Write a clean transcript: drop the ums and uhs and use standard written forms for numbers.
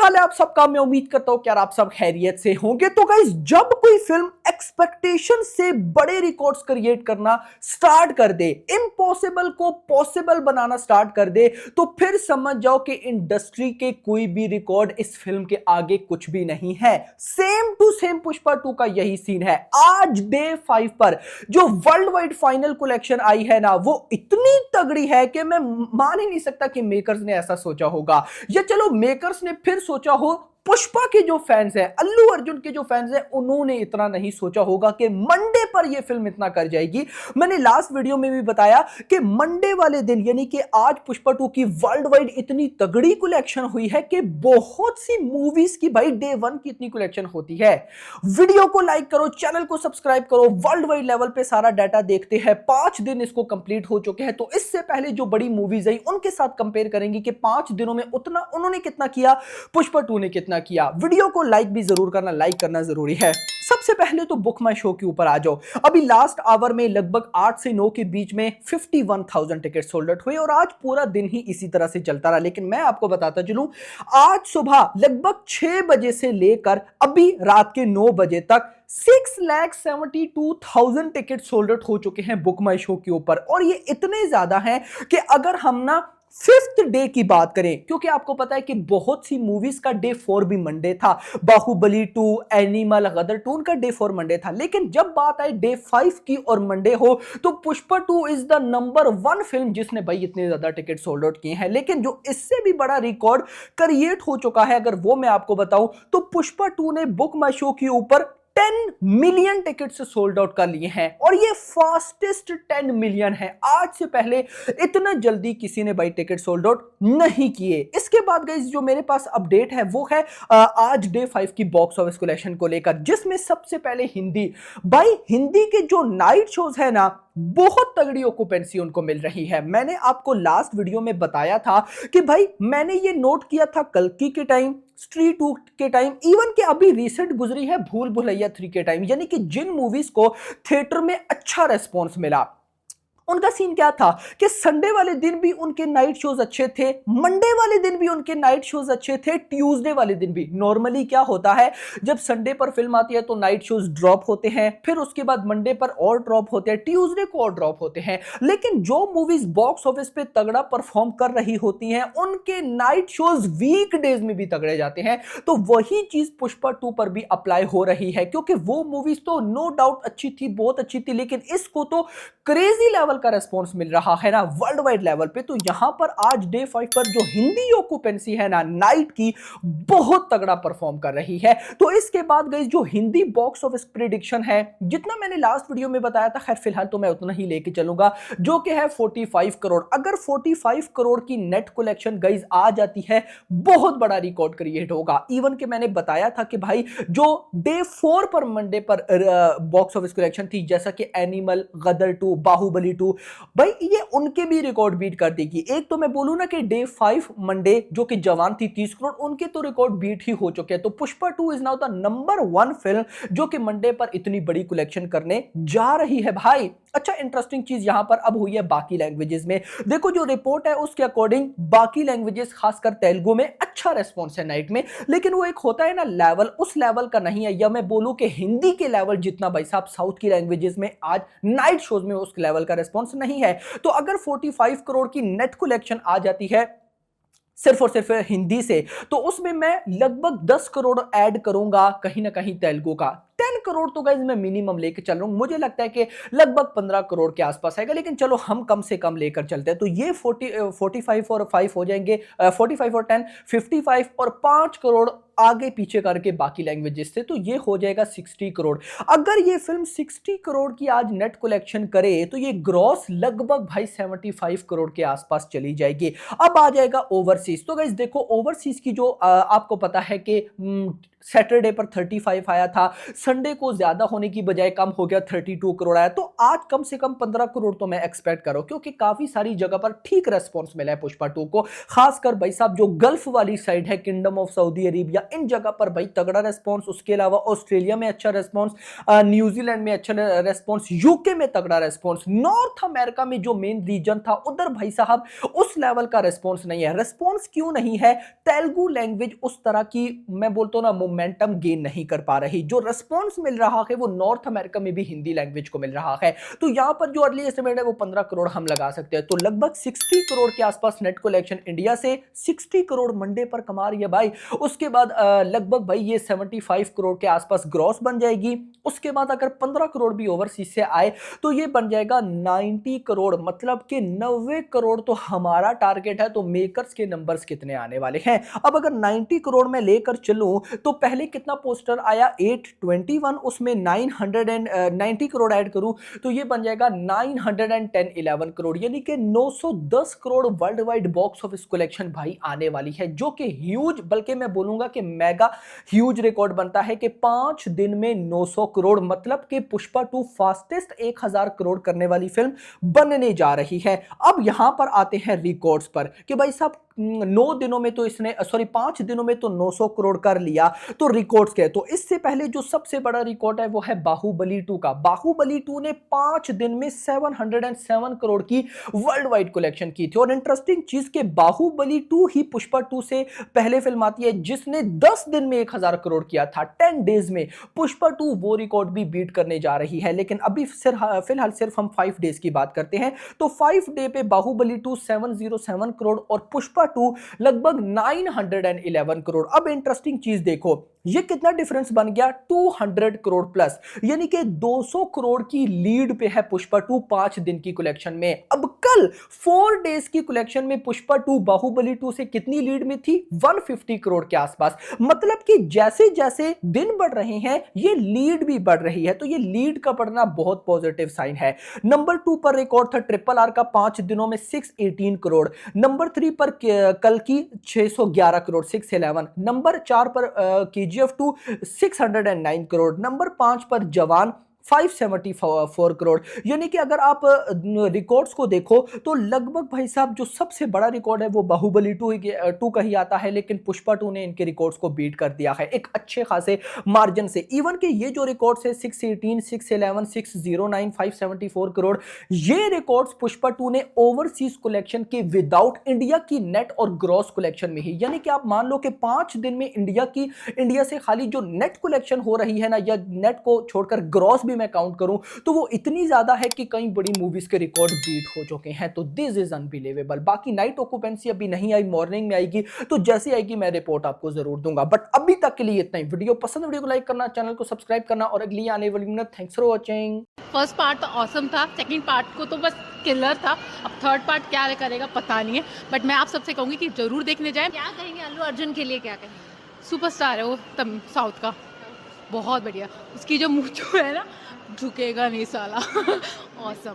हाल है आप सबका। मैं उम्मीद करता हूं कि यार आप सब खैरियत से होंगे। तो गाइस, जब कोई फिल्म एक्सपेक्टेशन से बड़े रिकॉर्ड्स क्रिएट करना स्टार्ट कर दे, इम्पॉसिबल को पॉसिबल बनाना स्टार्ट कर दे, तो फिर समझ जाओ कि इंडस्ट्री के कोई भी रिकॉर्ड इस फिल्म के आगे कुछ भी नहीं है। सेम टू सेम पुष्पा 2 का यही सीन है। आज डे 5 पर जो वर्ल्ड वाइड फाइनल कलेक्शन आई है ना, वो इतनी तगड़ी है कि मैं मान ही नहीं सकता कि मेकर्स ने ऐसा सोचा होगा, या चलो मेकर्स ने फिर सोचा हो, पुष्पा के जो फैंस हैं, अल्लू अर्जुन के जो फैंस हैं, उन्होंने इतना नहीं सोचा होगा कि मंडे पर यह फिल्म इतना कर जाएगी। मैंने लास्ट वीडियो में भी बताया कि मंडे वाले दिन यानी कि आज पुष्पा 2 की वर्ल्ड वाइड इतनी तगड़ी कलेक्शन हुई है कि बहुत सी मूवीज की भाई डे 1 की इतनी कलेक्शन होती है। वीडियो को लाइक करो, चैनल को सब्सक्राइब करो। वर्ल्ड वाइड लेवल पे सारा डाटा देखते हैं। 5 दिन इसको कंप्लीट हो चुके हैं, तो इससे पहले जो बड़ी मूवीज आई उनके साथ कंपेयर करेंगे कि 5 दिनों में उतना उन्होंने कितना किया, पुष्पा 2 ने कितना किया। वीडियो को लाइक भी जरूर करना, लाइक करना जरूरी है। सबसे पहले तो बुक माई शो के ऊपर आ जाओ। अभी लास्ट आवर में लगभग 8 से 9 के बीच में 51,000 टिकट सोल्ड आउट हुए और आज पूरा दिन ही इसी तरह से चलता रहा। लेकिन मैं आपको बताता चलूं, आज सुबह लगभग 6 बजे से लेकर अभी रात के 9 बजे तक 6,72,000 टिकट सोल्ड आउट हो चुके हैं बुक माई शो के ऊपर। और ये इतने ज्यादा हैं कि अगर हम ना 5th डे की बात करें, क्योंकि आपको पता है कि बहुत सी मूवीज का डे 4 भी मंडे था। बाहुबली 2, एनिमल, गदर 2 का डे 4 मंडे था। लेकिन जब बात आई डे 5 की और मंडे हो, तो Pushpa 2 is the number 1 film जिसने भाई इतने ज्यादा टिकट सोल्ड आउट किए हैं। लेकिन जो इससे भी बड़ा रिकॉर्ड क्रिएट हो चुका है, अगर वो मैं आपको बताऊं, तो पुष्पा 2 ने बुक माई शो के ऊपर 10 मिलियन टिकट से सोल्ड आउट कर लिए हैं और ये फास्टेस्ट 10 मिलियन है। आज से पहले इतना जल्दी किसी ने भाई टिकट सोल्ड आउट नहीं किए। इसके बाद गाइस जो मेरे पास अपडेट है वो है आज डे 5 की बॉक्स ऑफिस कलेक्शन को लेकर, जिसमें सबसे पहले हिंदी। भाई हिंदी के जो नाइट शोज है ना, बहुत तगड़ी ऑक्यूपेंसी उनको मिल रही है। मैंने आपको लास्ट वीडियो में बताया था कि भाई मैंने ये नोट किया था कल्कि के टाइम, स्त्री 2 के टाइम, इवन के अभी रिसेंट गुजरी है भूल भुलैया 3 के टाइम, यानी कि जिन मूवीज को थिएटर में अच्छा रेस्पॉन्स मिला, उनका सीन क्या था कि संडे वाले दिन भी उनके नाइट शोज अच्छे थे, मंडे वाले दिन भी उनके नाइट शोज अच्छे थे, ट्यूसडे वाले दिन भी। नॉर्मली क्या होता है, जब संडे पर फिल्म आती है तो नाइट शोज ड्रॉप होते हैं, फिर उसके बाद मंडे पर और ड्रॉप होते हैं, ट्यूसडे को और ड्रॉप होते हैं। लेकिन जो मूवीज बॉक्स ऑफिस पे तगड़ा परफॉर्म कर रही होती हैं, उनके नाइट शोज वीक डेज में भी तगड़े जाते हैं। तो वही चीज पुष्पा 2 पर भी अप्लाई हो रही है, क्योंकि वो मूवीज तो नो डाउट अच्छी थी, बहुत अच्छी थी, लेकिन इसको तो क्रेजी लेवल का रेस्पॉन्स मिल रहा है ना वर्ल्ड वाइड लेवल पे। तो यहां पर आज डे 5 पर जो हिंदी ऑक्यूपेंसी है ना नाइट की, बहुत तगड़ा परफॉर्म कर रही है। तो इसके बाद गई जो हिंदी बॉक्स ऑफिस प्रेडिक्शन है, जितना मैंने लास्ट वीडियो में बताया था, खैर फिलहाल तो मैं उतना ही लेके चलूंगा, जो कि है 45 करोड़। अगर 45 करोड़ की नेट कलेक्शन गाइस आ जाती है, बहुत बड़ा रिकॉर्ड क्रिएट होगा। इवन के मैंने बताया था कि भाई जो डे 4 पर मंडे पर बॉक्स ऑफिस कलेक्शन थी, जैसा कि एनिमल, गदर 2, बाहुबली 2, भाई ये उनके भी रिकॉर्ड बीट कर देगी। एक तो मैं बोलूं ना कि डे 5 मंडे जो कि जवान थी 30 करोड़, उनके तो रिकॉर्ड बीट ही हो चुके हैं। तो Pushpa 2 is now the number 1 film जो कि मंडे पर इतनी बड़ी कलेक्शन करने जा रही है भाई। अच्छा, इंटरेस्टिंग चीज यहां पर अब हुई है बाकी लैंग्वेजेस में। देखो जो रिपोर्ट है उसके अकॉर्डिंग बाकी लैंग्वेजेस, खासकर तेलुगु में अच्छा रेस्पॉन्स है नाइट में, लेकिन वो एक होता है ना लेवल, उस लेवल का नहीं है। या मैं बोलूं कि हिंदी के लेवल जितना भाई साहब साउथ की लैंग्वेजेस में आज नाइट शोज में उस लेवल का रेस्पॉन्स नहीं है। तो अगर 45 करोड़ की नेट कलेक्शन आ जाती है सिर्फ और सिर्फ हिंदी से, तो उसमें मैं लगभग 10 करोड़ ऐड करूंगा कहीं ना कहीं तेलुगु का। 10 करोड़ तो गाइस मैं मिनिमम लेके चल रहा हूं। मुझे लगता है कि लगभग 15 करोड़ के आसपास आएगा, लेकिन चलो हम कम से कम लेकर चलते हैं। तो ये 45 और 5 हो जाएंगे, 45 और 10 55 और 5 करोड़ आगे पीछे करके बाकी लैंग्वेजेस से, तो ये हो जाएगा 60 करोड़। अगर ये फिल्म 60 करोड़ की आज नेट कलेक्शन करे, तो ये ग्रॉस लगभग भाई 75 करोड़ के आसपास चली जाएगी। अब आ जाएगा ओवरसीज। तो गाइस देखो, ओवरसीज की जो आपको पता है कि सैटरडे पर 35 आया था, संडे को ज्यादा होने की बजाय कम हो गया, 32 करोड़ आया। तो आज कम से कम 15 करोड़ तो मैं एक्सपेक्ट करो, क्योंकि काफी सारी जगह पर ठीक रेस्पॉन्स मिला है पुष्पा 2 को। खासकर भाई साहब जो गल्फ वाली साइड है, किंगडम ऑफ सऊदी अरेबिया, इन जगह पर भाई तगड़ा रेस्पॉन्स। उसके अलावा ऑस्ट्रेलिया में अच्छा रेस्पॉन्स, न्यूजीलैंड में अच्छा रेस्पॉन्स, यूके में तगड़ा रेस्पॉन्स, नॉर्थ अमेरिका में जो मेन रीजन था उधर भाई साहब उस लेवल का रेस्पॉन्स नहीं है। रेस्पॉन्स क्यों नहीं है? तेलुगु लैंग्वेज उस तरह की, मैं बोलता हूं ना, मोमेंटम गेन नहीं कर पा रही। जो रेस्पॉन्स मिल रहा है वो नॉर्थ अमेरिका में भी हिंदी लैंग्वेज को मिल रहा है। तो यहां पर जो अर्ली एस्टिमेट है वो 15 करोड़ हम लगा सकते हैं। तो लगभग 60 करोड़ के आसपास नेट कलेक्शन इंडिया से, 60 करोड़ मंडे पर कमा रही है भाई। उसके बाद लगभग भाई ये 75 करोड़ के आसपास ग्रॉस बन जाएगी। उसके बाद अगर 15 करोड़ भी ओवरसीज से आए तो ये बन जाएगा 90 करोड़, मतलब कि 90 करोड़ तो हमारा टारगेट है। तो मेकर्स के नंबर्स कितने आने वाले हैं? अब अगर 90 करोड़ में लेकर चलूं तो पहले कितना पोस्टर आया, 821, उसमें 990 करोड़ ऐड करूं तो ये बन जाएगा 910 11 करोड़, यानी कि 910 crore world wide box office collection भाई आने वाली है, जो कि ह्यूज, बल्कि मैं बोलूंगा कि मेगा ह्यूज रिकॉर्ड बनता है कि 5 दिन में 900 करोड़, मतलब कि पुष्पा 2 फास्टेस्ट 1000 करोड़ करने वाली फिल्म बनने जा रही है। अब यहां पर आते हैं रिकॉर्ड्स पर कि भाई साहब 9 दिनों में तो इसने, सॉरी 5 दिनों में तो 900 करोड़ कर लिया, तो रिकॉर्ड्स क्या है? तो इससे पहले जो सबसे बड़ा रिकॉर्ड है वो है बाहुबली 2 का। बाहुबली 2 ने 5 दिन में 707 करोड़ की वर्ल्ड वाइड कलेक्शन की थी। और इंटरेस्टिंग चीज के बाहुबली 2 ही पुष्पा 2 से पहले फिल्म आती है जिसने 10 दिन में 1000 करोड़ किया था, 10 डेज में। पुष्पा 2 वो रिकॉर्ड भी बीट करने जा रही है, लेकिन अभी फिलहाल सिर्फ हम 5 डेज की बात करते हैं। तो 5 डे पे बाहुबली 2 707 करोड़ और पुष्पा 2 लगभग 911 करोड़। अब इंटरेस्टिंग चीज देखो, ये कितना डिफरेंस बन गया, 200 करोड़ प्लस, यानी कि 200 करोड़ की लीड पे है पुष्पा 2 5 दिन की कलेक्शन में। अब कल 4 डेज की कलेक्शन में पुष्पा 2 बाहुबली 2 से कितनी लीड में थी, 150 करोड़ के आसपास। मतलब कि जैसे जैसे दिन बढ़ रहे हैं ये लीड भी बढ़ रही है, तो ये लीड का बढ़ना बहुत पॉजिटिव साइन है। नंबर 2 पर रिकॉर्ड था ट्रिपल आर का 5 दिनों में 618 करोड़। नंबर 3 पर कल की 611 करोड़ 611। नंबर 4 पर KGF 2 609 करोड़। नंबर 5 पर जवान 574 करोड़। यानी कि अगर आप रिकॉर्ड्स को देखो तो लगभग भाई साहब जो सबसे बड़ा रिकॉर्ड है वो बाहुबली 2 का ही आता है, लेकिन पुष्पा 2 ने इनके रिकॉर्ड्स को बीट कर दिया है एक अच्छे खासे मार्जिन से। इवन कि ये जो रिकॉर्ड्स है 618, 611, 609, 574 करोड़, ये रिकॉर्ड्स पुष्पा 2 ने ओवरसीज कलेक्शन के विदाउट इंडिया की नेट और ग्रॉस कलेक्शन में ही। यानी कि आप मान लो कि 5 दिन में इंडिया से खाली जो नेट कलेक्शन हो रही है ना, या नेट को छोड़कर ग्रॉस भी मैं काउंट करूं तो वो इतनी ज्यादा है कि कई बड़ी मूवीज के रिकॉर्ड बीट हो चुके हैं। तो दिस इज अनबिलीवेबल। बाकी नाइट ऑक्यूपेंसी अभी नहीं आई, मॉर्निंग में आएगी, तो जैसे आएगी मैं रिपोर्ट आपको जरूर दूंगा। बट अभी तक के लिए इतना ही। वीडियो पसंद, वीडियो को लाइक करना, चैनल को सब्सक्राइब करना और अगली आने वाली minute. Thanks for watching. First part तो ऑसम था, सेकंड पार्ट को तो बस किलर था। अब थर्ड पार्ट क्या करेगा पता नहीं है, बट मैं आप सबसे कहूंगी कि जरूर देखने जाएं। क्या कहेंगे अल्लू अर्जुन के लिए, क्या कहेंगे? सुपरस्टार है वो, तब साउथ का, बहुत बढ़िया। उसकी जो मूंछ है ना, झुकेगा नहीं साला। ऑसम।